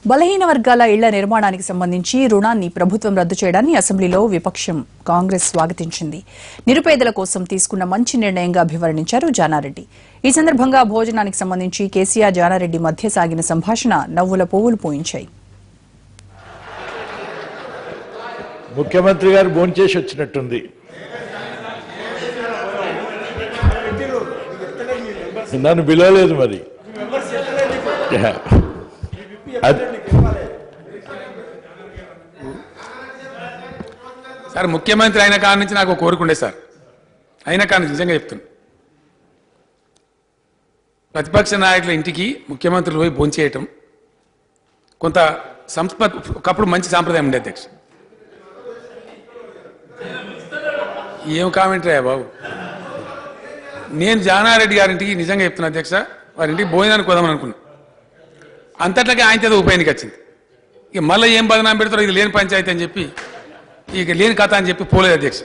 బలహీన వర్గాల ఇళ్ల నిర్మాణానికి సంబంధించి రుణాన్ని ప్రభుత్వం రద్దు చేయడాన్ని అసెంబ్లీలో విపక్షం కాంగ్రెస్ స్వాగతించింది. నిరుపేదల కోసం తీసుకున్న మంచి నిర్ణయంగా అభివర్ణించారు జానారెడ్డి. ఈ సందర్భంగా భోజనానికి సంబంధించి కేసీఆర్ జానారెడ్డి మధ్య సాగిన సంభాషణ నవ్వుల పువ్వులు పూయించాయి. ముఖ్యమంత్రి గారు భోంచేసి వచ్చినట్టుంది. నన్ను పిలవలేదు మరి. సార్ ముఖ్యమంత్రి అయిన కాడి నుంచి నాకు కోరుకుండే సార్, అయిన కాడి నుంచి నిజంగా చెప్తున్నా, ప్రతిపక్ష నాయకుల ఇంటికి ముఖ్యమంత్రులు పోయి భోంచేయటం కొంత ఒకప్పుడు మంచి సాంప్రదాయం ఉండే. అధ్యక్ష ఏం కామెంటరీ బాబు, నేను జానారెడ్డి గారింటికి నిజంగా చెప్తున్నా అధ్యక్ష, వారింటికి భోజనానికి పోదామని అనుకున్నా. అంతట్లాగే ఆయనతో ఉప ఎన్నిక వచ్చింది. ఇక మళ్ళీ ఏం బదనాం పెడతారో ఇది లేని పంచాయతీ అని చెప్పి, ఇక లేని కథ అని చెప్పి పోలేదు అధ్యక్ష.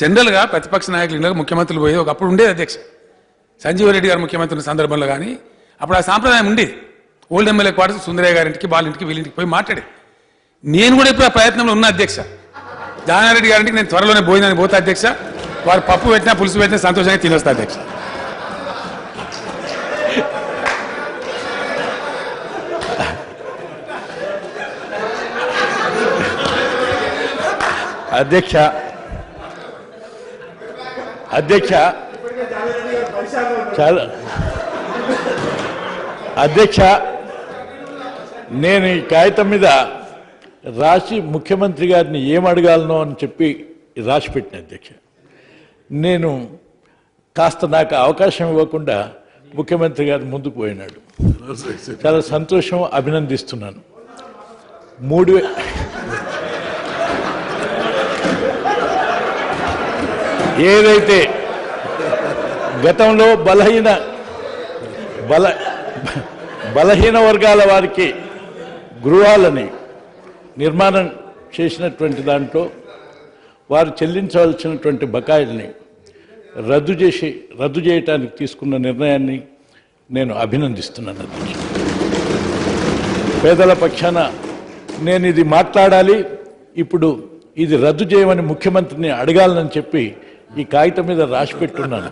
జనరల్గా ప్రతిపక్ష నాయకులు ఇళ్ళకి ముఖ్యమంత్రులు పోయేది ఒకప్పుడు ఉండేది అధ్యక్ష. సంజీవ్ రెడ్డి గారు ముఖ్యమంత్రి సందర్భంలో కానీ అప్పుడు ఆ సాంప్రదాయం ఉండేది. ఓల్డ్ ఎమ్మెల్యే క్వార్టర్స్ సుందరయ్య గారింటికి వాళ్ళింటికి వీళ్ళింటికి పోయి మాట్లాడేది. నేను కూడా ఇప్పుడు ఆ ప్రయత్నంలో ఉన్నా అధ్యక్ష. జానారెడ్డి గారింటికి నేను త్వరలోనే భోజనానికి పోతా అధ్యక్ష. వారు పప్పు పెట్టినా పులుసు పెట్టినా సంతోషంగా తినొస్తా అధ్యక్ష. అధ్యక్ష అధ్యక్ష చాలా అధ్యక్ష, నేను ఈ కాగితం మీద రాసి ముఖ్యమంత్రి గారిని ఏం అడగాలనో అని చెప్పి రాసి పెట్టిన అధ్యక్ష. నేను కాస్త నాకు అవకాశం ఇవ్వకుండా ముఖ్యమంత్రి గారు ముందుకు పోయినాడు. చాలా సంతోషం, అభినందిస్తున్నాను. ఏదైతే గతంలో బలహీన వర్గాల వారికి గృహాలని నిర్మాణం చేసినటువంటి దాంట్లో వారు చెల్లించవలసినటువంటి బకాయిల్ని రద్దు చేయడానికి తీసుకున్న నిర్ణయాన్ని నేను అభినందిస్తున్నాను. పేదల పక్షాన నేను ఇది మాట్లాడాలి, ఇప్పుడు ఇది రద్దు చేయమని ముఖ్యమంత్రిని అడగాలని చెప్పి ఈ కాగితం మీద రాసి పెట్టున్నాను.